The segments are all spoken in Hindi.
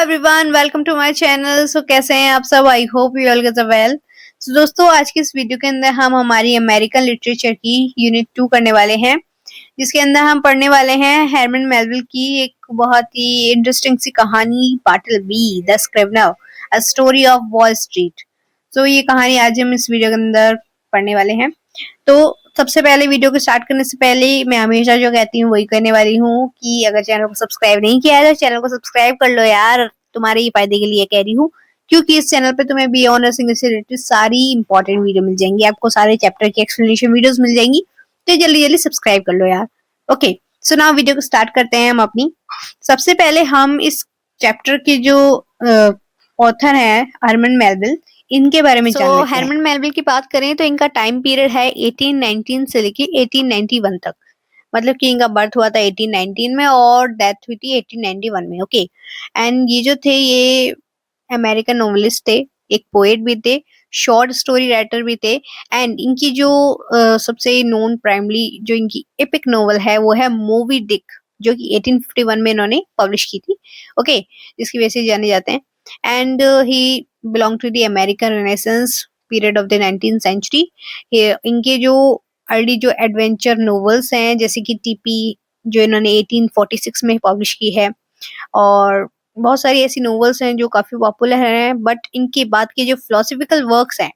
Everyone, welcome to my channel. So कैसे हैं आप सब? I hope you all get well. So दोस्तों, आज की इस वीडियो के अंदर हम हमारी अमेरिकन लिटरेचर की यूनिट 2 करने वाले हैं, जिसके अंदर हम पढ़ने वाले हैं हरमन मेलविल की एक बहुत ही इंटरेस्टिंग सी कहानी, Bartleby the scrivener, a story of Wall Street. So ये कहानी आज हम इस वीडियो के अंदर पढ़ने वाले हैं। तो सबसे पहले वीडियो को स्टार्ट करने से पहले मैं हमेशा जो कहती हूँ वही करने वाली हूँ कि अगर चैनल को सब्सक्राइब नहीं किया है तो चैनल को सब्सक्राइब कर लो यार, तुम्हारे ही फायदे के लिए कह रही हूँ, क्योंकि इस चैनल पे तुम्हें बियॉन्ड नर्सिंग से रिलेटेड सारी इंपॉर्टेंट वीडियो मिल जाएंगी, आपको सारे चैप्टर की एक्सप्लेनेशन वीडियोस मिल जाएंगी। तो जल्दी जल्दी सब्सक्राइब कर लो यार। ओके, सो नाउ वीडियो को स्टार्ट करते हैं हम अपनी। सबसे पहले हम इस चैप्टर के जो ऑथर है हरमन मेलविल, इनके बारे में जान लेते हैं। हरमन मेलविल की बात करें तो इनका टाइम पीरियड है 1819 से लेके 1891 तक। मतलब कि इनका बर्थ हुआ था 1819 में और डेथ हुई थी 1891 में। ओके, एंड ये जो थे ये अमेरिकन नोवेलिस्ट थे, एक पोएट भी थे, शॉर्ट स्टोरी राइटर भी थे। एंड इनकी जो सबसे नोन प्राइमरी जो इनकी एपिक नोवेल है वो है मोबी डिक, जो कि 1851 में इन्होंने पब्लिश की थी। ओके, जिसकी वजह से जाने जाते हैं। And he belong to the American renaissance period of the 19th century. इनके जो अर्ली जो एडवेंचर नोवेल्स हैं, जैसे कि टीपी जो इन्होंने 1846 में पब्लिश की है, और बहुत सारी ऐसी नोवेल्स हैं जो काफी पॉपुलर हैं, बट इनके बाद के जो फिलोसफिकल वर्क्स हैं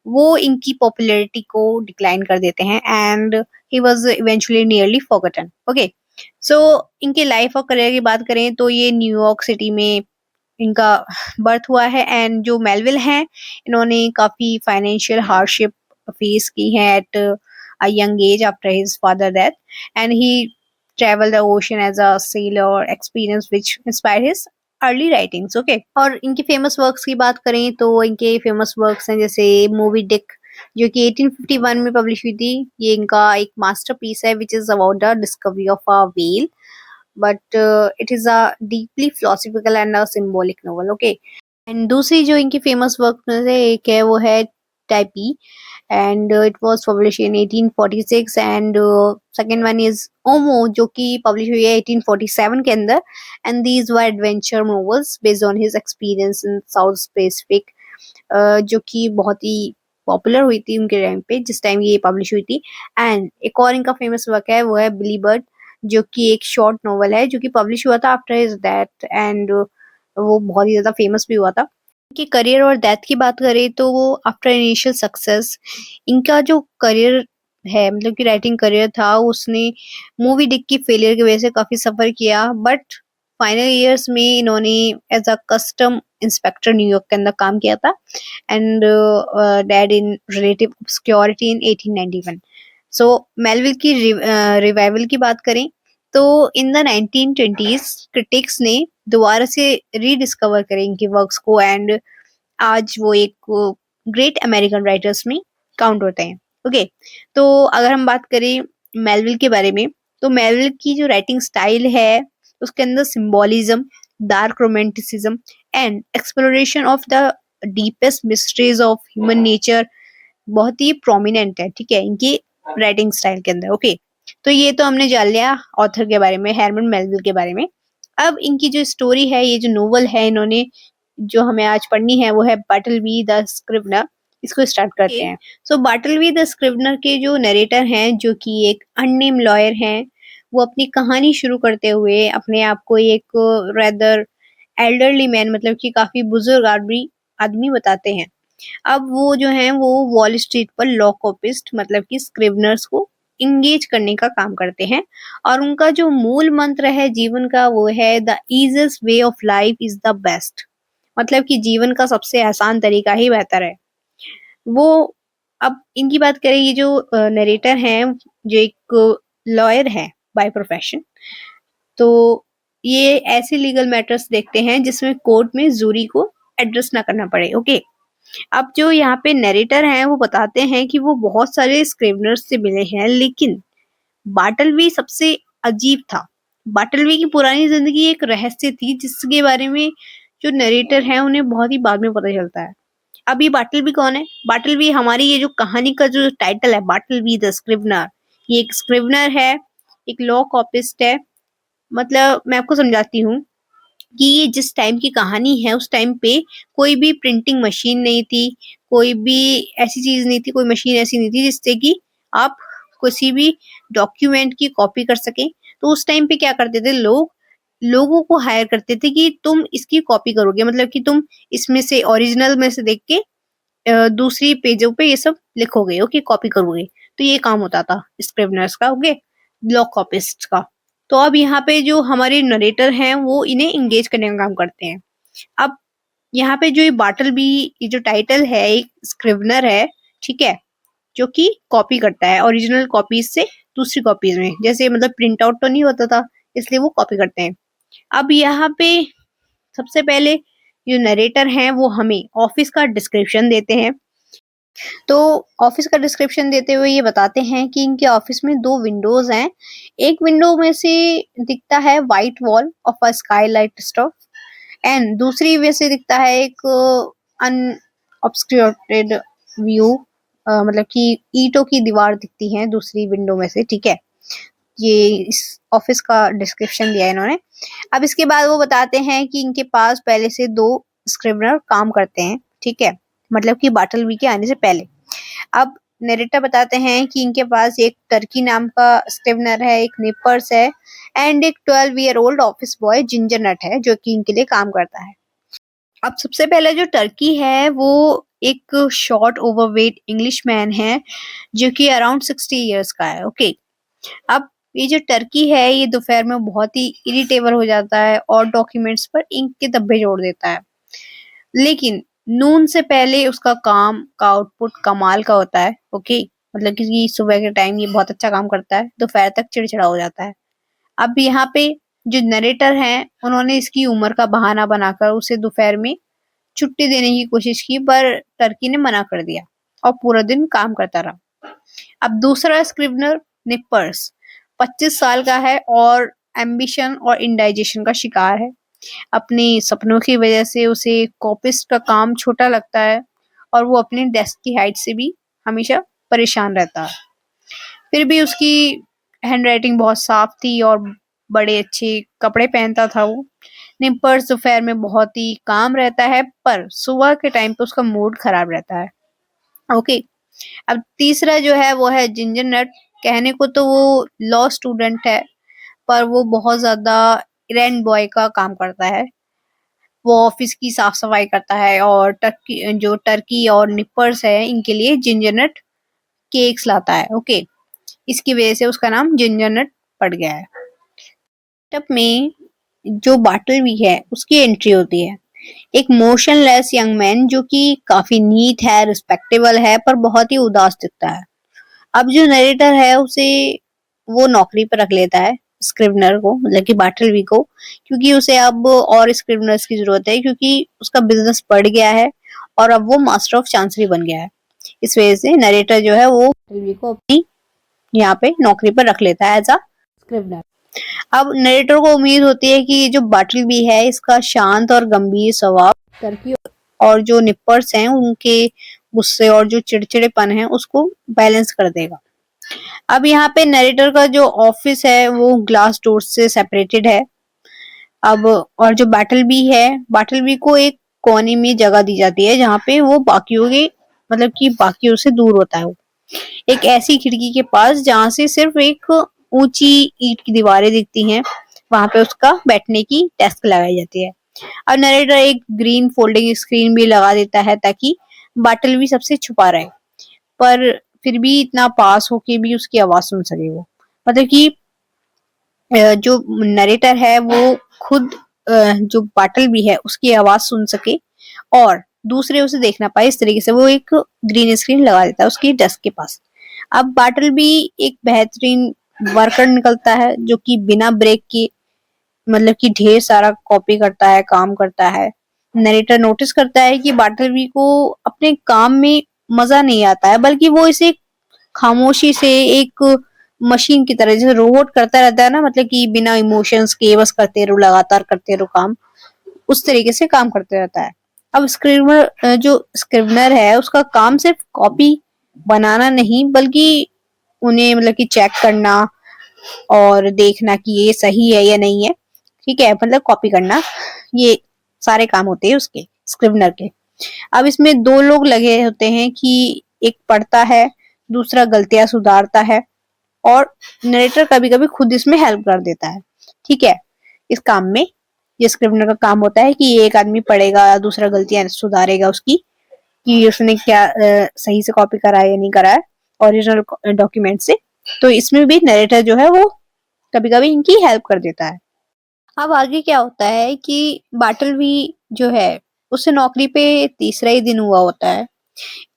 वो इनकी पॉपुलैरिटी को डिक्लाइन कर देते हैं and he was eventually nearly forgotten. Okay, so इनके लाइफ और करियर की बात करें तो ये न्यूयॉर्क सिटी में इनका बर्थ हुआ है। एंड जो मेलविल हैं, इन्होंने काफी फाइनेंशियल हार्डशिप फेस की है at a young age after his father death, and he traveled the ocean as a sailor, experience which inspired his early writings. Okay, और इनकी फेमस वर्क्स की बात करें तो इनके फेमस वर्क्स हैं जैसे मूवी डिक, जो कि 1851 में पब्लिश हुई थी। ये इनका एक मास्टरपीस है which is about the discovery of a whale, but it is a deeply philosophical and a symbolic novel. Okay, and दूसरी जो इनकी फेमस वर्क में से एक है वो है Taipei, and it was published in 1846, and second one is ओमो, जो कि पब्लिश हुई है 1847 के अंदर, and these were adventure novels based on his experience in South Pacific, जो कि बहुत ही पॉपुलर हुई थी उनके टाइम पे जिस टाइम ये पब्लिश हुई थी। एंड एक और इनका फेमस वर्क है वो है बिली बर्ड, जो कि एक शॉर्ट नोवेल है जो कि पब्लिश हुआ था आफ्टर हिज डेथ, एंड वो बहुत ही ज्यादा फेमस भी हुआ था। इनके करियर और डेथ की बात करें तो वो आफ्टर इनिशियल सक्सेस, इनका जो करियर है मतलब कि राइटिंग करियर था उसने मूवी डिक की फेलियर की वजह से काफी सफर किया, बट फाइनल ईयर्स में इन्होंने as a custom inspector New York के अंदर काम किया था, and dead in relative obscurity in 1891। So Melville की रिवाइवल की बात करें तो इन द 1920s क्रिटिक्स ने दोबारा से रीडिस्कवर करे इनके वर्क्स को, एंड आज वो एक ग्रेट अमेरिकन राइटर्स में काउंट होते हैं। ओके, तो अगर हम बात करें मेलविल के बारे में तो मेलविल की जो राइटिंग स्टाइल है उसके अंदर symbolism, dark romanticism and exploration of the deepest mysteries of human nature बहुत ही प्रोमिनेंट है, ठीक है, इनकी राइटिंग स्टाइल के अंदर। ओके, तो ये तो हमने जान लिया ऑथर के बारे में, हरमन मेलविल के बारे में। अब इनकी जो स्टोरी है, ये जो नोवेल है इन्होंने जो हमें आज पढ़नी है वो है बाटलबी द स्क्रिवेनर। इसको स्टार्ट करते हैं। सो बाटलबी द स्क्रिवेनर के जो नरेटर हैं, जो कि एक अननेम लॉयर हैं, वो अपनी कहानी शुरू करते हुए अपने आप को एक रेदर एल्डरली मैन, मतलब कि काफी बुजुर्ग आदमी बताते हैं। अब वो जो है वो वॉल स्ट्रीट पर लॉ कॉपिस्ट मतलब कि स्क्रिवेनर्स को इंगेज करने का काम करते हैं, और उनका जो मूल मंत्र है जीवन का वो है the easiest way of life is the best, मतलब कि जीवन का सबसे आसान तरीका ही बेहतर है वो। अब इनकी बात करें, ये जो नरेटर हैं जो एक लॉयर है बाय प्रोफेशन, तो ये ऐसे लीगल मैटर्स देखते हैं जिसमें कोर्ट में जूरी को एड्रेस ना करना पड़े। ओके, अब जो यहाँ पे नरेटर हैं वो बताते हैं कि वो बहुत सारे स्क्रिवेनर्स से मिले हैं, लेकिन बाटलवी सबसे अजीब था। बाटलवी की पुरानी जिंदगी एक रहस्य थी जिसके बारे में जो नरेटर हैं उन्हें बहुत ही बाद में पता चलता है। अब ये बाटलवी कौन है? बाटलवी हमारी ये जो कहानी का जो टाइटल है बाटलवी द स्क्रिवेनर, ये एक स्क्रिवेनर है, एक लॉ कॉपिस्ट है। मतलब मैं आपको समझाती हूँ कि ये जिस टाइम की कहानी है उस टाइम पे कोई भी प्रिंटिंग मशीन नहीं थी, कोई भी ऐसी चीज नहीं थी, कोई मशीन ऐसी नहीं थी जिससे कि आप किसी भी डॉक्यूमेंट की कॉपी कर सकें। तो उस टाइम पे क्या करते थे लोग, लोगों को हायर करते थे कि तुम इसकी कॉपी करोगे, मतलब कि तुम इसमें से ओरिजिनल में से देख के दूसरी पेजों पे ये सब लिखोगे, ओके, कॉपी करोगे। तो ये काम होता था स्क्रिवेनर्स का, ओके, ब्लॉक कॉपिस्ट का। तो अब यहाँ पे जो हमारे नरेटर हैं वो इन्हें एंगेज करने का काम करते हैं। अब यहाँ पे जो ये बार्टलबी, ये जो टाइटल है एक स्क्रिवेनर है, ठीक है, जो कि कॉपी करता है ओरिजिनल कॉपीज से दूसरी कॉपीज में, जैसे मतलब प्रिंट आउट तो नहीं होता था, इसलिए वो कॉपी करते हैं। अब यहाँ पे सबसे पहले जो नरेटर हैं वो हमें ऑफिस का डिस्क्रिप्शन देते हैं। तो ऑफिस का डिस्क्रिप्शन देते हुए ये बताते हैं कि इनके ऑफिस में 2 विंडोज हैं। एक विंडो में से दिखता है white wall of a Skylight stuff, and दूसरी में से दिखता है एक अनऑब्स्क्यूरेटेड व्यू, मतलब कि ईंटों की दीवार दिखती है दूसरी विंडो में से, ठीक है। ये इस ऑफिस का डिस्क्रिप्शन दिया है इन्होंने। अब इसके बाद वो बताते हैं कि इनके पास पहले से 2 स्क्रिवेनर काम करते हैं, ठीक है, मतलब कि बार्टलबी के आने से पहले। अब नरेटर बताते हैं कि इनके पास एक टर्की नाम का स्क्रिवेनर है, एक निपर्स है, एंड एक 12 year old office boy ginger nut है जो कि इनके लिए काम करता है। अब सबसे पहले जो टर्की है वो एक शॉर्ट ओवरवेट इंग्लिश मैन है जो कि अराउंड 60 ईयर्स का है, ओके। अब ये जो टर्की है ये दोपहर में बहुत ही इरिटेबल हो जाता है और डॉक्यूमेंट्स पर इंक के धब्बे जोड़ देता है, लेकिन नून से पहले उसका काम का आउटपुट कमाल का होता है, ओके, मतलब कि सुबह के टाइम ये बहुत अच्छा काम करता है, दोपहर तक चिड़चिड़ा हो जाता है। अब यहाँ पे जो नरेटर हैं उन्होंने इसकी उम्र का बहाना बनाकर उसे दोपहर में छुट्टी देने की कोशिश की, पर टर्की ने मना कर दिया और पूरा दिन काम करता रहा। अब दूसरा स्क्रिवेनर निपर्स 25 साल का है और एम्बिशन और इंडाइजेशन का शिकार है। अपने सपनों की वजह से उसे कॉपिस्ट का काम छोटा लगता है और वो अपने डेस्क की हाइट से भी हमेशा परेशान रहता है। फिर भी उसकी हैंडराइटिंग बहुत साफ थी और बड़े अच्छे कपड़े पहनता था वो। निपर्स दोपहर में बहुत ही काम रहता है, पर सुबह के टाइम पे उसका मूड खराब रहता है, ओके। अब तीसरा जो है वो है जिंजर नट। कहने को तो वो लॉ स्टूडेंट है, पर वो बहुत ज्यादा इरेंट बॉय का काम करता है। वो ऑफिस की साफ सफाई करता है और टर्की और निपर्स है इनके लिए जिंजर नट केक्स लाता है, ओके। इसकी वजह से उसका नाम जिंजर नट पड़ गया है। तब में जो बार्टलबी है उसकी एंट्री होती है, एक मोशनलेस यंग मैन जो कि काफी नीट है, रिस्पेक्टेबल है, पर बहुत ही उदास दिखता है। अब जो नरेटर है उसे वो नौकरी पर रख लेता है, स्क्रिवेनर को, मतलब कि बार्टलबी को, क्योंकि उसे अब और स्क्रिवेनर्स की जरूरत है, क्योंकि उसका बिजनेस बढ़ गया है और अब वो मास्टर ऑफ चांसरी बन गया है। इस वजह से नरेटर जो है वो बार्टलबी को अपनी यहाँ पे नौकरी पर रख लेता है एज अ स्क्रिवेनर। अब नरेटर को उम्मीद होती है कि जो बार्टलबी है इसका शांत और गंभीर स्वभाव टर्की और जो निपर्स हैं उनके गुस्से और जो चिड़चिड़ेपन है उसको बैलेंस कर देगा। अब यहाँ पे नरेटर का जो ऑफिस है वो ग्लास डोर से सेपरेटेड है। अब और जो बार्टलबी है, बार्टलबी को एक कोने में जगह दी जाती है जहाँ पे वो बाकियों के, मतलब कि बाकियों से दूर होता है वो, एक ऐसी खिड़की के पास जहाँ से सिर्फ एक ऊंची ईंट की दीवारें दिखती हैं। वहां पे उसका बैठने की डेस्क लगाई जाती है। अब नरेटर एक ग्रीन फोल्डिंग स्क्रीन भी लगा देता है ताकि बार्टलबी सबसे छुपा रहे, पर फिर भी इतना पास होके भी उसकी आवाज सुन सके वो, मतलब कि जो नरेटर है वो खुद जो बार्टलबी है उसकी आवाज सुन सके और दूसरे उसे देख ना पाए, इस तरीके से वो एक ग्रीन स्क्रीन लगा देता है उसकी डेस्क के पास। अब बार्टलबी एक बेहतरीन वर्कर निकलता है जो कि बिना ब्रेक के, मतलब कि ढेर सारा कॉपी करता है, काम करता है। नरेटर नोटिस करता है कि बार्टलबी को अपने काम में मजा नहीं आता है, बल्कि वो इसे खामोशी से एक मशीन की तरह, जैसे रोबोट करता रहता है ना, मतलब कि बिना इमोशंस के बस करते रहो, लगातार करते रहो काम, उस तरीके से काम करते रहता है। अब स्क्रिवेनर, जो स्क्रिवेनर है उसका काम सिर्फ कॉपी बनाना नहीं, बल्कि उन्हें मतलब कि चेक करना और देखना कि ये सही है या नहीं है, ठीक है, मतलब कॉपी करना, ये सारे काम होते हैं उसके स्क्रिवेनर के। अब इसमें 2 लोग लगे होते हैं कि एक पढ़ता है, दूसरा गलतियां सुधारता है और नरेटर कभी-कभी खुद इसमें हेल्प कर देता है। ठीक है, इस काम में ये स्क्रिवेनर का काम होता है कि एक आदमी पढ़ेगा, दूसरा गलतियां सुधारेगा उसकी कि उसने क्या सही से कॉपी करा है या नहीं करा है ओरिजिनल डॉक्यूमेंट से। तो इसमें भी नरेटर जो है वो कभी-कभी इनकी हेल्प कर देता है। अब आगे क्या होता है कि बाटलवी जो है उससे नौकरी पे तीसरा ही दिन हुआ होता है।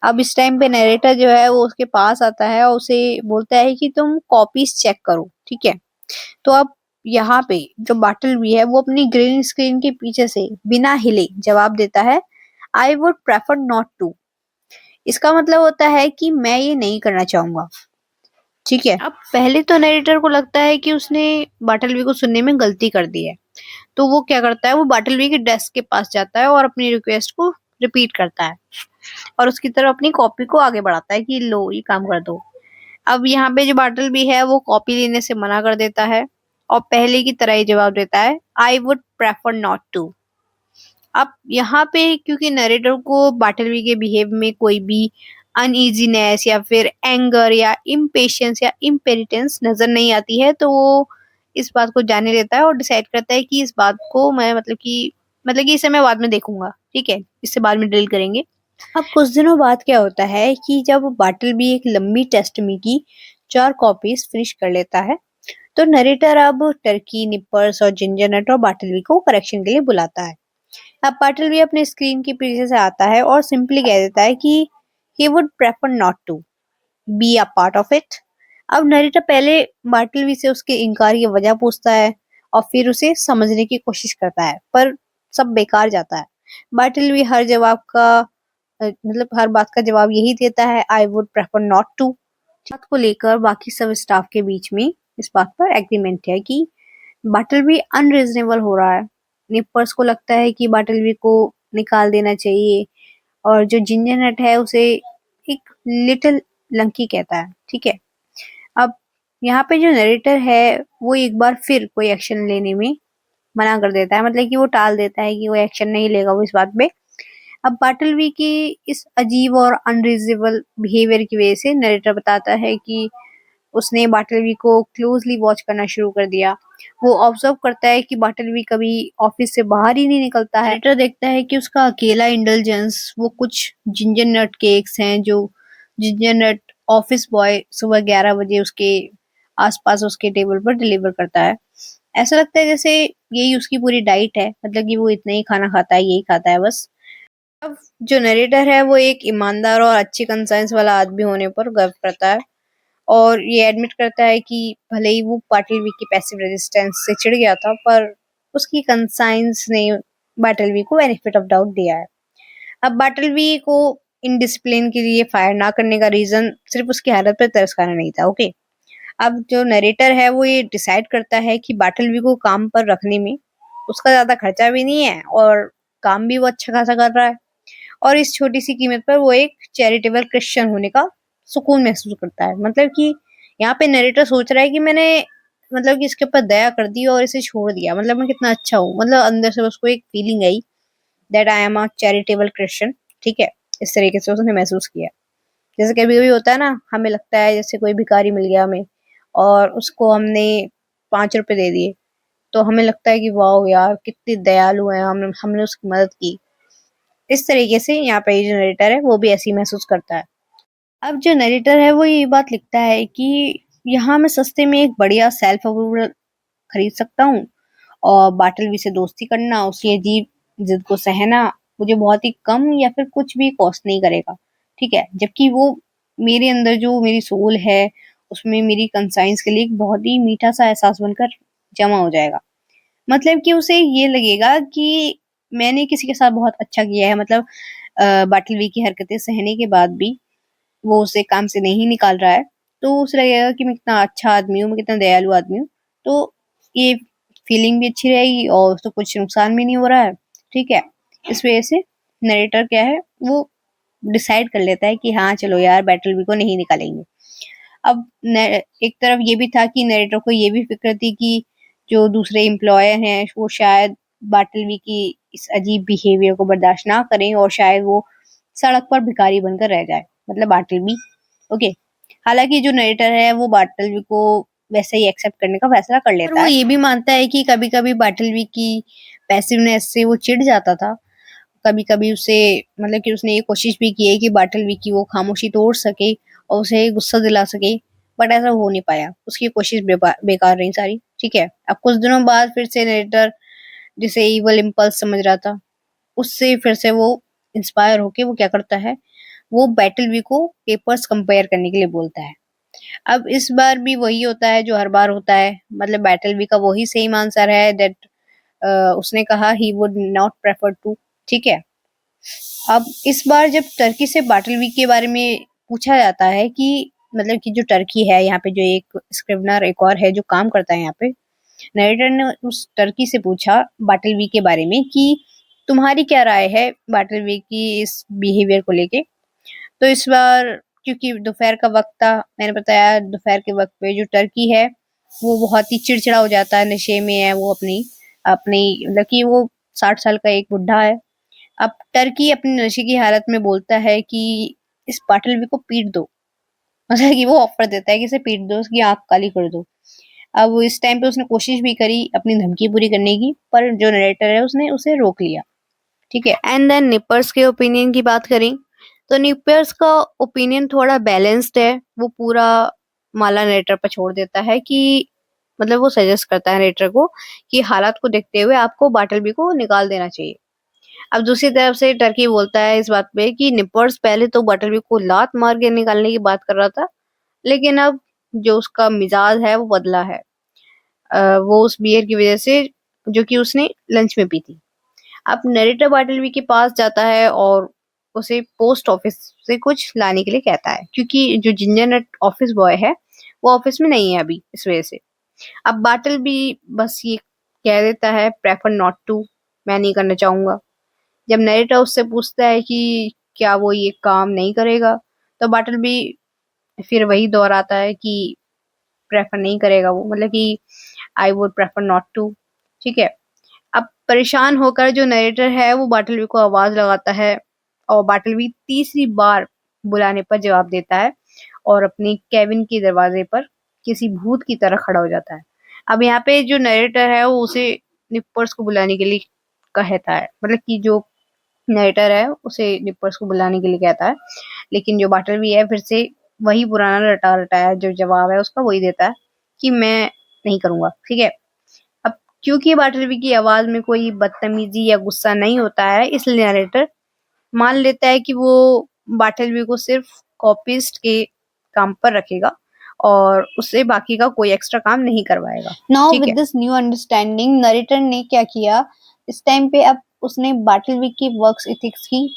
अब इस टाइम पे नरेटर जो है वो उसके पास आता है और उसे बोलता है कि तुम कॉपीज चेक करो। ठीक है, तो अब यहाँ पे जो बाटलवी है वो अपनी ग्रीन स्क्रीन के पीछे से बिना हिले जवाब देता है, I would prefer not to. इसका मतलब होता है कि मैं ये नहीं करना चाहूंगा। ठीक है, अब पहले तो नरेटर को लगता है कि उसने बाटलवी को सुनने में गलती कर दी है, तो वो क्या करता है, वो बाटलवी के डेस्क के पास जाता है और अपनी रिक्वेस्ट को रिपीट करता है और उसकी तरफ अपनी कॉपी को आगे बढ़ाता है कि लो ये काम कर दो। अब यहाँ पे जो बाटलवी है वो कॉपी लेने से मना कर देता है और पहले की तरह ही जवाब देता है, I would prefer not to. अब यहाँ पे क्योंकि नरेटर को बाटलवी के बिहेव में कोई भी अनईजीनेस या फिर एंगर या इम्पेशंस या इम्पेरिटेंस नजर नहीं आती है, तो वो इस बात को जाने लेता है और डिसाइड करता है कि इस बात को मैं मतलब कि इसे मैं बाद में देखूंगा। ठीक है, इससे बाद में डील करेंगे। अब कुछ दिनों बाद क्या होता है कि जब बाटलबी एक लंबी टेस्ट में की 4 कॉपीज फिनिश कर लेता है, तो नरेटर अब टर्की, निपर्स और जिंजर नट और बाटलबी को करेक्शन के लिए बुलाता है। अब बाटलबी अपने स्क्रीन के पीछे से आता है और सिंपली कह देता है कि he would prefer not to be a part of it। अब नरेटर पहले बाटलवी से उसके इनकार की वजह पूछता है और फिर उसे समझने की कोशिश करता है, पर सब बेकार जाता है। बाटलवी हर जवाब का मतलब हर बात का जवाब यही देता है, I would prefer not to. बात को लेकर बाकी सब स्टाफ के बीच में इस बात पर एग्रीमेंट है कि बाटलवी अनरीजनेबल हो रहा है। निपर्स को लगता है कि बाटलवी को निकाल देना चाहिए और जो जिंजर नट है उसे एक लिटिल लंकी कहता है। ठीक है, अब यहाँ पे जो नरेटर है वो एक बार फिर कोई एक्शन लेने में मना कर देता है, मतलब कि वो टाल देता है कि वो एक्शन नहीं लेगा वो इस बात पे। अब बाटलवी की इस अजीब और अनरीजनेबल बिहेवियर की वजह से नरेटर बताता है कि उसने बाटलवी को क्लोजली वॉच करना शुरू कर दिया। वो ऑब्जर्व करता है कि बाटलवी कभी ऑफिस से बाहर ही नहीं निकलता है। नरेटर देखता है कि उसका अकेला इंडल्जेंस वो कुछ जिंजर नट केक्स हैं जो जिंजर नट ऑफिस बॉय सुबह 11 बजे उसके आसपास उसके टेबल पर डिलीवर करता है। ऐसा लगता है जैसे यही उसकी पूरी डाइट है, मतलब कि वो इतना ही खाना खाता है, यही खाता है बस। अब जो नरेटर है वो एक ईमानदार और अच्छी कंसाइंस वाला आदमी होने पर गर्व करता है और ये एडमिट करता है कि भले ही वो बाटलवी की पैसिव रेजिस्टेंस से चिढ़ गया था, पर उसकी कंसाइंस ने बाटलवी को बेनिफिट ऑफ डाउट दिया है। अब बाटलवी को इनडिसिप्लिन के लिए फायर ना करने का रीजन सिर्फ उसकी हालत पर तरस खाना नहीं था। ओके, अब जो नरेटर है वो ये डिसाइड करता है कि बाटलवी को काम पर रखने में उसका ज्यादा खर्चा भी नहीं है और काम भी वो अच्छा खासा कर रहा है और इस छोटी सी कीमत पर वो एक चैरिटेबल क्रिश्चियन होने का सुकून महसूस करता है। मतलब कि यहाँ पे नरेटर सोच रहा है कि मैंने मतलब कि इसके ऊपर दया कर दी और इसे छोड़ दिया, मतलब मैं कितना अच्छा हूँ, मतलब अंदर से उसको एक feeling I that I am a charitable Christian. ठीक है, इस तरीके से उसने महसूस किया। जैसे कभी कभी होता है ना, हमें लगता है जैसे कोई भिखारी मिल गया हमें और उसको हमने 5 रुपए दे दिए, तो हमें लगता है कि वाह यार कितनी दयालु है, हमने हमने उसकी मदद की। इस तरीके से यहाँ पे जो नरेटर है वो भी ऐसी महसूस करता है। अब जो नरेटर है वो ये बात लिखता है कि यहाँ मैं सस्ते में एक बढ़िया सेल्फ अप्रूवल खरीद सकता हूँ और बाटलवी से दोस्ती करना, उसकी अजीब जिद को सहना मुझे बहुत ही कम या फिर कुछ भी कॉस्ट नहीं करेगा। ठीक है, जबकि वो मेरे अंदर जो मेरी सोल है उसमें मेरी कंसाइंस के लिए एक बहुत ही मीठा सा एहसास बनकर जमा हो जाएगा। मतलब कि उसे ये लगेगा कि मैंने किसी के साथ बहुत अच्छा किया है, मतलब बाटलवी की हरकतें सहने के बाद भी वो उसे काम से नहीं निकाल रहा है, तो उसे लगेगा कि मैं कितना अच्छा आदमी हूँ, मैं कितना दयालु आदमी हूँ। तो ये फीलिंग भी अच्छी रहेगी और उसको कुछ नुकसान भी नहीं हो रहा है। ठीक है, इस वजह से नरेटर क्या है वो डिसाइड कर लेता है कि हाँ चलो यार बैटलवी को नहीं निकालेंगे। अब एक तरफ ये भी था कि नरेटर को ये भी फिक्र थी कि जो दूसरे एम्प्लॉयर हैं वो शायद बाटलवी की इस अजीब बिहेवियर को बर्दाश्त ना करें और शायद वो सड़क पर भिखारी बनकर रह जाए, मतलब बाटलवी। ओके। हालांकि जो नरेटर है वो बाटलवी को वैसे ही एक्सेप्ट करने का फैसला कर लेता है। वो ये भी मानता है कि कभी कभी बाटलवी की पैसिवनेस से वो चिढ़ जाता था। कभी कभी उसे मतलब कि उसने ये कोशिश भी की है कि बाटलवी की वो खामोशी तोड़ सके और उसे गुस्सा दिला सके, बट ऐसा हो नहीं पाया। उसकी कोशिश बेकार रही सारी। ठीक है। अब कुछ दिनों बाद फिर से नरेटर, जिसे इवल इम्पल्स समझ रहा था, उससे फिर से वो इंस्पायर होके वो क्या करता है, वो बैटलवी को पेपर्स कंपेयर करने के लिए बोलता है। अब इस बार भी वही होता है जो हर बार होता है, मतलब बैटलवी का वही सेम आंसर है दैट उसने कहा he would not prefer to. ठीक है। अब इस बार जब टर्की से बाटलवी के बारे में पूछा जाता है कि मतलब कि जो टर्की है यहाँ पे, जो एक स्क्रिवनर एक और है जो काम करता है यहाँ पे, नरेटर ने उस टर्की से पूछा बाटलवी के बारे में कि तुम्हारी क्या राय है बाटलवी की इस बिहेवियर को लेके। तो इस बार क्योंकि दोपहर का वक्त था, मैंने बताया दोपहर के वक्त पे जो टर्की है वो बहुत ही चिड़चिड़ा हो जाता है, नशे में है वो अपनी अपनी मतलब कि वो 60 साल का एक बुढ़ा है। अब टर्की अपनी नशे की हालत में बोलता है कि इस बाटलवी को पीट दो, मतलब कि वो ऑफर देता है कि इसे पीट दो, उसकी आंख काली कर दो। अब इस टाइम पे उसने कोशिश भी करी अपनी धमकी पूरी करने की, पर जो नरेटर है उसने उसे रोक लिया। ठीक है। एंड देन निपर्स के ओपिनियन की बात करें तो निपर्स का ओपिनियन थोड़ा बैलेंस्ड है। वो पूरा माला नरेटर पर छोड़ देता है कि मतलब वो सजेस्ट करता है नरेटर को कि हालात को देखते हुए आपको बाटलबी को निकाल देना चाहिए। अब दूसरी तरफ से टर्की बोलता है इस बात पे कि निपर्स पहले तो बाटलबी को लात मार के निकालने की बात कर रहा था, लेकिन अब जो उसका मिजाज है वो बदला है। वो उस बियर की वजह से जो कि उसने लंच में पी थी। अब नरेटर बाटलवी के पास जाता है और उसे पोस्ट ऑफिस से कुछ लाने के लिए कहता है, क्योंकि जो जिंजर नट ऑफिस बॉय है वो ऑफिस में नहीं है अभी, इस वजह से। अब बाटलबी बस ये कह देता है प्रेफर नॉट टू, मैं नहीं करना चाहूंगा। जब नरेटर उससे पूछता है कि क्या वो ये काम नहीं करेगा, तो बाटलबी फिर वही दोहराता है कि प्रेफर नहीं करेगा वो, मतलब कि I would prefer not to. ठीक है। अब परेशान होकर जो नरेटर है वो बाटलवी को आवाज लगाता है और बाटलवी तीसरी बार बुलाने पर जवाब देता है और अपनी केबिन के दरवाजे पर किसी भूत की तरह खड़ा हो जाता है। अब यहाँ पे जो नरेटर है वो उसे निपर्स को बुलाने के लिए कहता है, मतलब कि जो नरेटर है उसे निपर्स को बुलाने के लिए कहता है, लेकिन जो बाटलवी है फिर से वही पुराना रटा रटाया जो जवाब है उसका वही देता है कि मैं नहीं करूंगा। ठीक है। अब क्योंकि बाटलवी की आवाज में कोई बदतमीजी या गुस्सा नहीं होता है, इसलिए नरेटर मान लेता है कि वो बाटलवी को सिर्फ कॉपिस्ट के काम पर रखेगा और उससे बाकी का कोई एक्स्ट्रा काम नहीं करवाएगा। Now with this new understanding narrator ने क्या किया इस टाइम पे, अब उसने बाटलवी की वर्क्स एथिक्स की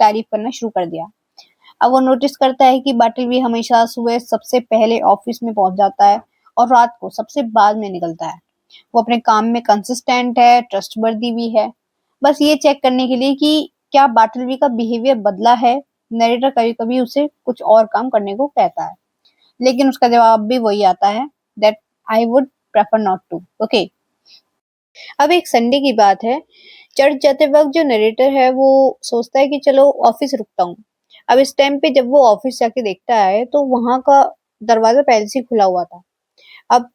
तारीफ करना शुरू कर दिया। अब वो नोटिस करता है कि बाटलवी हमेशा सुबह सबसे पहले ऑफिस में पहुंच जाता है और रात को सबसे बाद में निकलता है। वो अपने काम में कंसिस्टेंट है, ट्रस्टवर्दी भी है। बस ये चेक करने के लिए कि क्या बाटलवी का बिहेवियर बदला है, नरेटर कभी कभी उसे कुछ और काम करने को कहता है, लेकिन उसका जवाब भी वही आता है that I would prefer not to. Okay. अब एक संडे की बात है। चर्च जाते वक्त जो नरेटर है वो सोचता है कि चलो ऑफिस रुकता हूँ। अब इस टाइम पे जब वो ऑफिस जाके देखता है तो वहां का दरवाजा पहले से खुला हुआ था। अब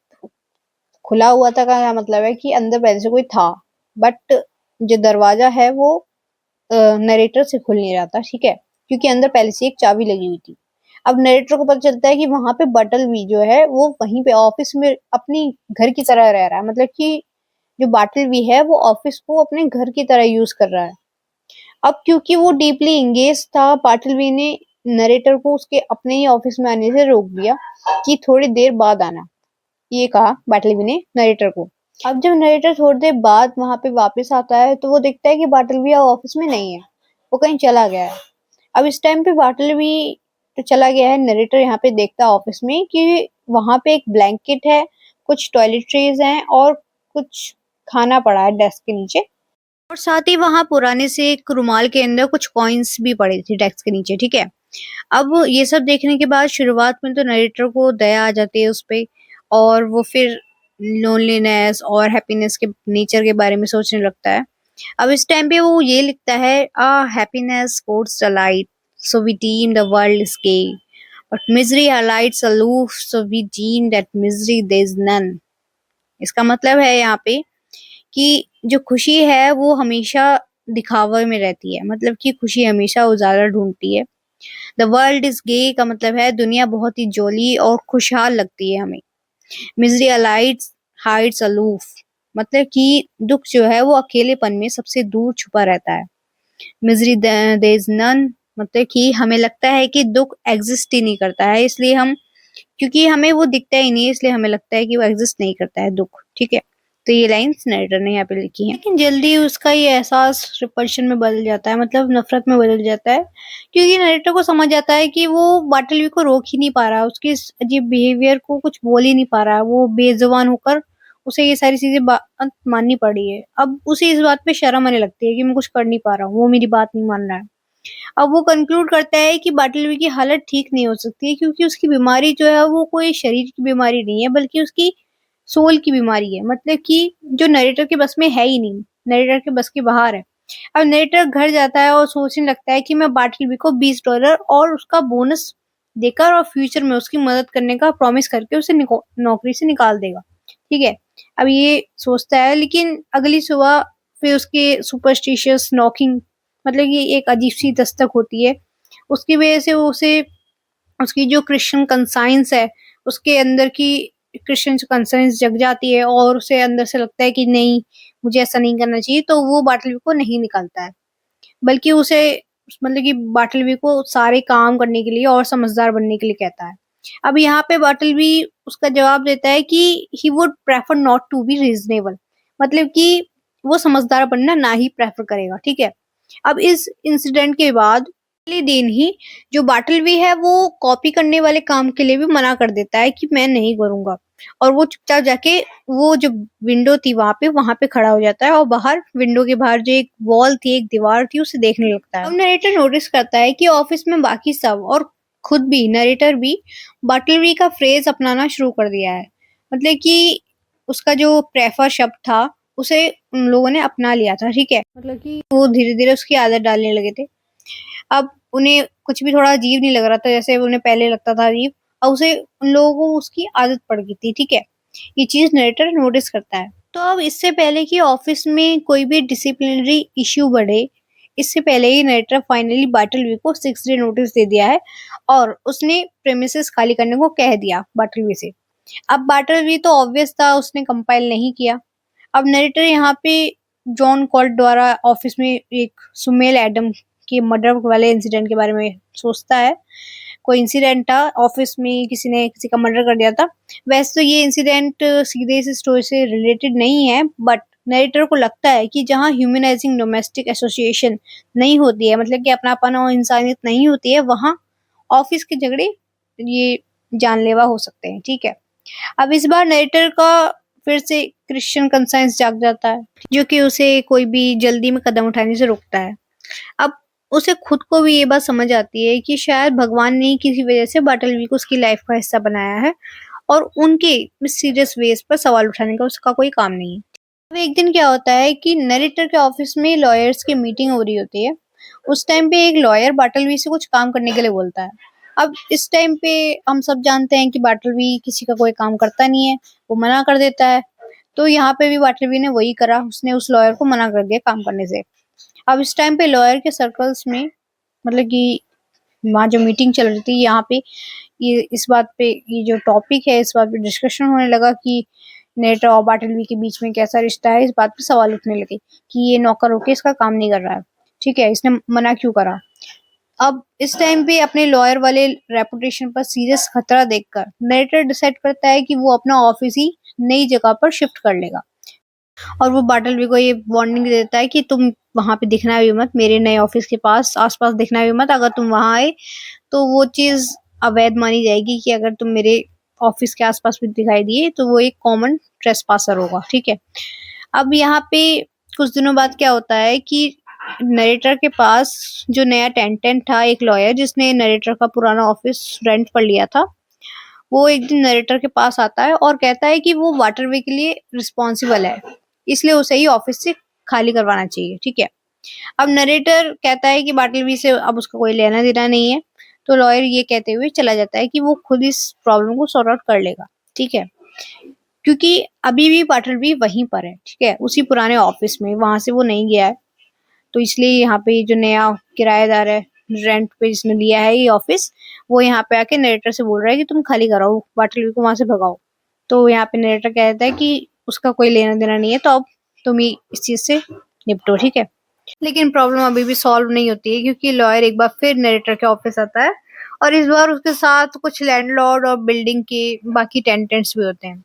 खुला हुआ था का क्या मतलब है कि अंदर पहले से कोई था, बट जो दरवाजा है वो नरेटर से खुल नहीं रहा था। ठीक है। क्योंकि अंदर पहले से एक चाबी लगी हुई थी। अब नरेटर को पता चलता है कि वहां पे बटलवी जो है वो वहीं पे ऑफिस में अपनी घर की तरह रह रहा है, मतलब कि जो बाटलवी है वो ऑफिस को अपने घर की तरह यूज कर रहा है। अब क्योंकि वो डीपली एंगेज था, बाटलवी ने नरेटर को उसके अपने ही ऑफिस में आने से रोक दिया कि थोड़ी देर बाद आना, ये कहा बाटलवी ने नरेटर को। अब जब नरेटर थोड़ी देर बाद वहां पे वापस आता है तो वो देखता है कि बाटलवी अब ऑफिस में नहीं है, वो कहीं चला गया है। अब इस टाइम पे बाटलवी तो चला गया है, नरेटर यहाँ पे देखता है ऑफिस में कि वहां पे एक ब्लैंकेट है, कुछ टॉयलेटरीज हैं और कुछ खाना पड़ा है डेस्क के नीचे, और साथ ही वहां पुराने से एक रुमाल के अंदर कुछ कॉइन्स भी पड़े थे डेस्क के नीचे। ठीक है। अब ये सब देखने के बाद शुरुआत में तो नरेटर को दया आ जाती है उस पे, और वो फिर लोनलीनेस और हैप्पीनेस के नेचर के बारे में सोचने लगता है। अब इस टाइम पे वो ये लिखता है, happiness courts the light, so we deem the world is gay, but misery highlights aloof, so we deem that misery there is none. इसका मतलब है यहाँ पे कि जो खुशी है वो हमेशा दिखावे में रहती है, मतलब कि खुशी हमेशा उजाला ढूंढती है। द वर्ल्ड इज गे का मतलब है दुनिया बहुत ही जोली और खुशहाल लगती है हमें। मिजरी अलाइट्स हाइड्स अलूफ, मतलब कि दुख जो है वो अकेलेपन में सबसे दूर छुपा रहता है। मिजरी देयर इज नन, मतलब कि हमें लगता है कि दुख एग्जिस्ट ही नहीं करता है, इसलिए हम, क्योंकि हमें वो दिखता ही नहीं है इसलिए हमें लगता है कि वो एग्जिस्ट नहीं करता है दुख। ठीक है, तो ये लाइंस नरेटर ने यहाँ पे लिखी है। लेकिन जल्दी उसका ये एहसास रिपल्शन में बदल जाता है, मतलब नफरत में बदल जाता है, क्योंकि नरेटर को समझ आता है कि वो बाटलवी को रोक ही नहीं पा रहा, उसके इस अजीब बिहेवियर को कुछ बोल ही नहीं पा रहा, वो बेजुबान होकर उसे ये सारी चीजें बात माननी पड़ी है। अब उसे इस बात पे शर्म आने लगती है कि मैं कुछ कर नहीं पा रहा हूँ, वो मेरी बात नहीं मान रहा है। अब वो कंक्लूड करता है कि बाटलवी की हालत ठीक नहीं हो सकती है, क्योंकि उसकी बीमारी जो है वो कोई शरीर की बीमारी नहीं है, बल्कि उसकी सोल की बीमारी है, मतलब कि जो नरेटर के बस में है ही नहीं, नरेटर के बस के बाहर है। अब नरेटर घर जाता है और सोचने लगता है कि मैं बाटलवी को $20 और उसका बोनस देकर और फ्यूचर में उसकी मदद करने का प्रॉमिस करके उसे नौकरी से निकाल देगा। ठीक है, अब ये सोचता है, लेकिन अगली सुबह फिर उसके सुपरस्टिशियस नॉकिंग, मतलब कि एक अजीब सी दस्तक होती है, उसकी वजह से वो उसे, उसकी जो क्रिश्चियन कंसाइंस है उसके अंदर की क्रिश्चियन कंसाइंस जग जाती है और उसे अंदर से लगता है कि नहीं, मुझे ऐसा नहीं करना चाहिए, तो वो बाटलवी को नहीं निकालता है, बल्कि उसे, मतलब कि बाटलवी को सारे काम करने के लिए और समझदार बनने के लिए कहता है। अब यहाँ पे बाटलवी उसका जवाब देता है कि he would prefer not to be reasonable, मतलब कि वो समझदार बनना ना ही प्रेफर करेगा। ठीक है, अब इस इंसिडेंट के बाद अगले दिन ही जो बाटलवी है वो कॉपी करने वाले काम के लिए भी मना कर देता है कि मैं नहीं करूंगा, और वो चुपचाप जाके वो जो विंडो थी वहां पे खड़ा हो जाता है और बाहर, विंडो के बाहर जो एक वॉल थी, एक दीवार थी, उसे देखने लगता है। अब नरेटर नोटिस करता है कि ऑफिस में बाकी सब और खुद भी, नरेटर भी बाटलवी का फ्रेज अपनाना शुरू कर दिया है, मतलब कि उसका जो प्रेफर शब्द था उसे उन लोगों ने अपना लिया था। ठीक है, मतलब कि वो धीरे धीरे उसकी आदत डालने लगे थे। अब उन्हें कुछ भी थोड़ा अजीब नहीं लग रहा था, जैसे उन्हें पहले लगता था अजीब, अब उसे, उन लोगों को उसकी आदत पड़ गई थी। ठीक है, ये चीज नरेटर नोटिस करता है। तो अब इससे पहले कि ऑफिस में कोई भी डिसिप्लिनरी इश्यू बढ़े, इससे पहले ही नरेटर फाइनली बाटलवी को 6 डे नोटिस दे दिया है और उसने प्रेमिसेस खाली करने को कह दिया बाटलवी से। अब बाटलवी तो ऑब्वियस था, उसने कंपाइल नहीं किया। अब नरेटर यहाँ पे जॉन कॉल्ट द्वारा ऑफिस में एक सुमेल एडम के मर्डर वाले इंसिडेंट के बारे में सोचता है। कोई इंसिडेंट था ऑफिस में, किसी ने किसी का मर्डर कर दिया था। वैसे तो ये इंसिडेंट सीधे इस स्टोरी से रिलेटेड नहीं है, बट नरेटर को लगता है कि जहाँ ह्यूमनाइजिंग डोमेस्टिक एसोसिएशन नहीं होती है, मतलब कि अपनापन और इंसानियत नहीं होती है, वहाँ ऑफिस के झगड़े ये जानलेवा हो सकते हैं। ठीक है, अब इस बार नरेटर का फिर से क्रिश्चियन कंसाइंस जाग जाता है, जो कि उसे कोई भी जल्दी में कदम उठाने से रोकता है। अब उसे खुद को भी ये बात समझ आती है कि शायद भगवान ने किसी वजह से बाटलवी को उसकी लाइफ का हिस्सा बनाया है और उनके सीरियस वेज पर सवाल उठाने का उसका कोई काम नहीं है। अब एक दिन क्या होता है कि नरेटर के ऑफिस में लॉयर्स की मीटिंग हो रही होती है। उस टाइम पे एक लॉयर बाटलवी से कुछ काम करने के लिए बोलता है। अब इस टाइम पे हम सब जानते हैं कि बाटलवी किसी का कोई काम करता नहीं है, वो मना कर देता है। तो यहाँ पे भी बाटलवी ने वही करा, उसने उस लॉयर को मना कर दिया काम करने से। अब इस टाइम पे लॉयर के सर्कल्स में, मतलब कि वहाँ जो मीटिंग चल रही थी, यहाँ पे ये इस बात पे, ये जो टॉपिक है इस बात पे डिस्कशन होने लगा कि नेट और बाटलवी के बीच में कैसा रिश्ता है। इस बात पे सवाल उठने लगे कि ये नौकर होके इसका काम नहीं कर रहा है, ठीक है, इसने मना क्यों करा। अब इस टाइम पे अपने लॉयर वाले रेपुटेशन पर सीरियस खतरा देखकर नरेटर डिसाइड करता है कि वो अपना ऑफिस ही नई जगह पर शिफ्ट कर लेगा, और वो बाटलवी को ये वार्निंग देता है कि तुम वहां पे दिखना भी मत, मेरे नए ऑफिस के पास आसपास दिखना भी मत। अगर तुम वहां आए तो वो चीज अवैध मानी जाएगी कि अगर तुम मेरे ऑफिस के आसपास भी दिखाई दिए तो वो एक कॉमन ट्रेसपासर होगा। ठीक है, अब यहाँ पे कुछ दिनों बाद क्या होता है कि नरेटर के पास जो नया टेंटेंट था, एक लॉयर जिसने नरेटर का पुराना ऑफिस रेंट पर लिया था, वो एक दिन नरेटर के पास आता है और कहता है कि वो वाटरवे के लिए रिस्पॉन्सिबल है, इसलिए उसे ही ऑफिस से खाली करवाना चाहिए। ठीक है। अब नरेटर कहता है कि बाटलवी से अब उसका कोई लेना देना नहीं है, तो लॉयर ये कहते हुए चला जाता है कि वो खुद इस प्रॉब्लम को सॉर्ट आउट कर लेगा। ठीक है। क्योंकि अभी भी बाटलवी वहीं पर है, ठीक है, उसी पुराने ऑफिस में, वहां से वो नहीं गया है। तो इसलिए यहाँ पे जो नया किराएदार है, रेंट पे जिसने लिया है ये ऑफिस, वो यहाँ पे आके नरेटर से बोल रहा है कि तुम खाली कराओ, बाटलवी को वहां से भगाओ। तो यहाँ पे नरेटर कहता है कि उसका कोई लेना देना नहीं है, तो अब तुम ही इस चीज से निपटो। ठीक है। लेकिन प्रॉब्लम अभी भी सॉल्व नहीं होती है, क्योंकि लॉयर एक बार फिर नरेटर के ऑफिस आता है और इस बार उसके साथ कुछ लैंडलॉर्ड और बिल्डिंग के बाकी टेनेंट्स भी होते हैं।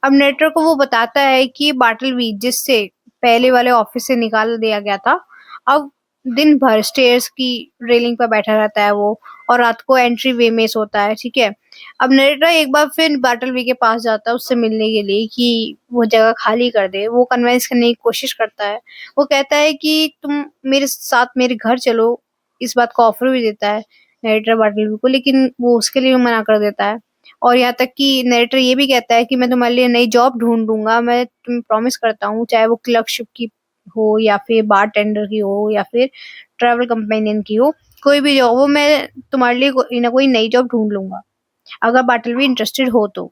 अब नरेटर को वो बताता है कि बाटलवी, जिससे पहले वाले ऑफिस से निकाल दिया गया था, अब दिन भर स्टेयर्स की रेलिंग पर बैठा रहता है वो, और रात को एंट्री वे में सोता है। ठीक है। अब नरेटर एक बार फिर बाटलवी के पास जाता है उससे मिलने के लिए कि वो जगह खाली कर दे। वो कन्विंस करने की कोशिश करता है। वो कहता है कि तुम मेरे साथ मेरे घर चलो, इस बात का ऑफर भी देता है नरेटर बाटलवी को, लेकिन वो उसके लिए भी मना कर देता है। और यहाँ तक कि नरेटर ये भी कहता है कि मैं तुम्हारे लिए नई जॉब ढूंढ दूंगा, मैं तुम्हें प्रॉमिस करता हूँ, चाहे वो क्लर्कशिप की हो या फिर बार टेंडर की हो या फिर ट्रैवल कंपेनियन की हो, कोई भी जॉब हो, मैं तुम्हारे लिए कोई ना कोई नई जॉब ढूंढ लूंगा, अगर बाटलवी इंटरेस्टेड हो तो।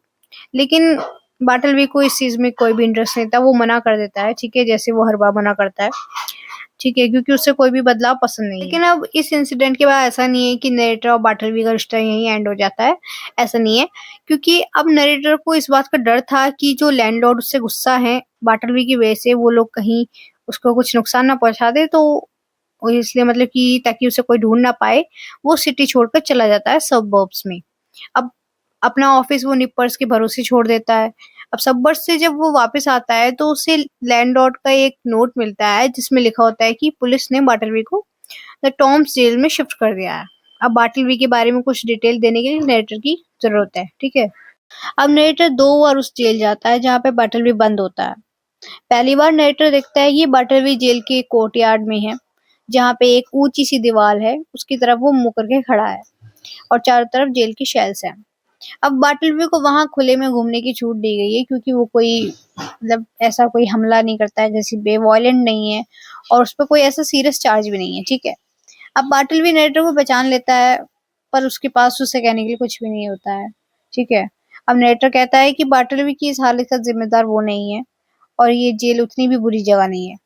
लेकिन बाटलवी को इस चीज में कोई भी इंटरेस्ट नहीं था, वो मना कर देता है। ठीक है, जैसे वो हर बार मना करता है। ठीक है, क्योंकि उसे कोई भी बदलाव पसंद नहीं है। लेकिन अब इस इंसिडेंट के बाद ऐसा नहीं है कि नरेटर और बाटलवी का रिश्ता यहीं एंड हो जाता है, ऐसा नहीं है। क्योंकि अब नरेटर को इस बात का डर था कि जो लैंडलॉर्ड उससे गुस्सा है बाटलवी की वजह से, वो लोग कहीं उसको कुछ नुकसान ना पहुंचा दे, तो वो इसलिए मतलब कि ताकि उसे कोई ढूंढ ना पाए, वो सिटी छोड़कर चला जाता है सबर्ब्स में। अब अपना ऑफिस वो निपर्स के भरोसे छोड़ देता है। अब सबर्ब्स से जब वो वापस आता है तो उसे लैंडलॉर्ड का एक नोट मिलता है जिसमें लिखा होता है कि पुलिस ने बाटलवी को द टॉम्स जेल में शिफ्ट कर दिया है। अब बाटलवी के बारे में कुछ डिटेल देने के लिए नरेटर की जरूरत है। ठीक है। अब नरेटर 2 बार उस जेल जाता है जहाँ पे बाटलवी बंद होता है। पहली बार नरेटर देखता है कि बाटलवी जेल के कोर्टयार्ड में है, जहाँ पे एक ऊंची सी दीवार है, उसकी तरफ वो मुंह करके खड़ा है और चारों तरफ जेल की शेल्स हैं। अब बाटलवी को वहां खुले में घूमने की छूट दी गई है, क्योंकि वो कोई मतलब ऐसा कोई हमला नहीं करता है, जैसे बेवॉयलेंट नहीं है, और उस पर कोई ऐसा सीरियस चार्ज भी नहीं है। ठीक है। अब बाटलवी नरेटर को पहचान लेता है, पर उसके पास उससे कहने के लिए कुछ भी नहीं होता है। ठीक है। अब नरेटर कहता है कि बाटलवी की इस हालत का जिम्मेदार वो नहीं है, और ये जेल उतनी भी बुरी जगह नहीं है।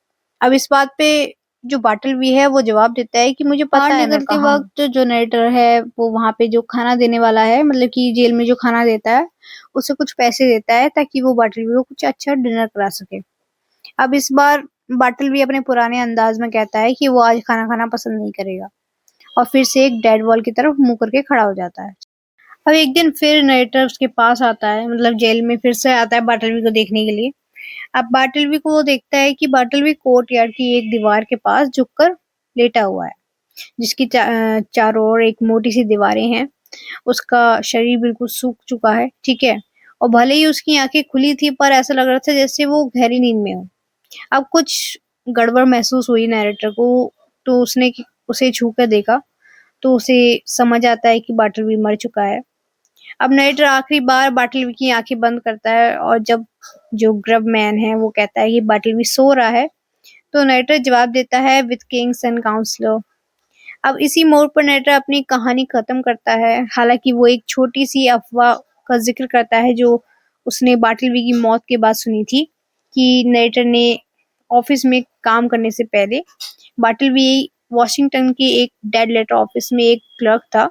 अब इस बात पे जो बाटलवी है वो जवाब देता है कि मुझे पता है, मैं निकलते वक्त जो नरेटर है वो वहां पे जो खाना देने वाला है, मतलब कि जेल में जो खाना देता है, उसे कुछ पैसे देता है ताकि वो बाटलवी को कुछ अच्छा डिनर करा सके। अब इस बार बाटलवी अपने पुराने अंदाज में कहता है कि वो आज खाना खाना पसंद नहीं करेगा, और फिर से एक डेड वॉल की तरफ मुंह करके खड़ा हो जाता है। अब एक दिन फिर नरेटर उसके पास आता है, मतलब जेल में फिर से आता है बाटलवी को देखने के लिए। अब बाटलवी को वो देखता है कि बाटलवी कोर्ट यार्ड की एक दीवार के पास झुककर लेटा हुआ है, जिसकी चारों ओर एक मोटी सी दीवारें हैं। उसका शरीर बिल्कुल सूख चुका है। ठीक है। और भले ही उसकी आंखें खुली थी, पर ऐसा लग रहा था जैसे वो गहरी नींद में हो। अब कुछ गड़बड़ महसूस हुई नरेटर को, तो उसने उसे छू कर देखा, तो उसे समझ आता है कि बाटलवी मर चुका है। अब नरेटर आखिरी बार बाटलवी की आंखें बंद करता है, और जब जो ग्रब मैन है वो कहता है कि बाटलवी सो रहा है, तो नरेटर जवाब देता है विद किंग्स एंड काउंसलर। अब इसी मोड़ पर नरेटर अपनी कहानी खत्म करता है। हालांकि वो एक छोटी सी अफवाह का जिक्र करता है जो उसने बाटलवी की मौत के बाद सुनी थी, कि नरेटर ने ऑफिस में काम करने से पहले, बाटलवी वॉशिंगटन के एक डेड लेटर ऑफिस में एक क्लर्क था।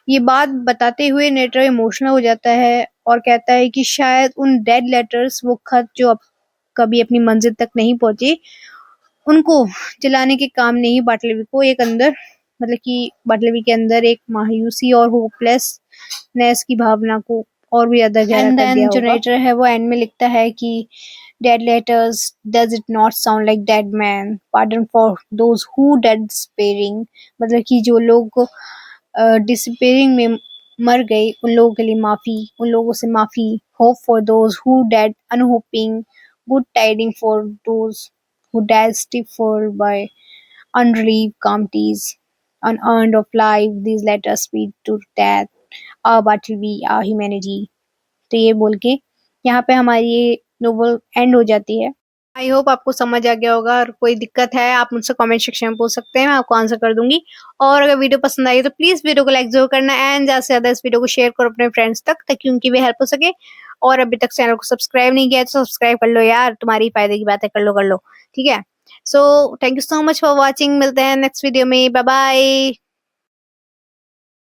ये बात बताते हुए नरेटर इमोशनल हो जाता है और कहता है कि शायद उन डेड लेटर्स, वो खत जो अब कभी अपनी मंजिल तक नहीं पहुंचे, उनको जलाने के काम ने ही बाटलवी को एक अंदर, मतलब कि बाटलवी के अंदर एक मायूसी और होपलेसनेस की भावना को और भी ज्यादा गहरा कर दिया होगा। जो नरेटर है वो एंड में लिखता है कि dead letters, does it not sound like dead man? Pardon for those who dead despairing, मतलब कि जो लोग डिस्पेयरिंग में मर गए उन लोगों के लिए माफी, उन लोगों से माफी। Hope for those who dead unhoping, good tiding for those who died stifled by unrelieved counties, unearned of life. These letters speak to death, Bartleby humanity. तो ये बोल के यहाँ पे हमारी ये नोवेल एंड हो जाती है। आई होप आपको समझ आ गया होगा। और कोई दिक्कत है आप मुझसे कमेंट सेक्शन में पूछ सकते हैं, मैं आपको आंसर कर दूंगी। और अगर वीडियो पसंद आई तो प्लीज वीडियो को लाइक जरूर करना एंड ज्यादा से ज्यादा इस वीडियो को शेयर करो अपने फ्रेंड्स तक, ताकि उनकी भी हेल्प हो सके। और अभी तक चैनल को सब्सक्राइब नहीं किया तो सब्सक्राइब कर लो यार, तुम्हारी फायदे की बातें कर लो, ठीक है। So thank you so much for watching, मिलते हैं नेक्स्ट वीडियो में, बाय बाय।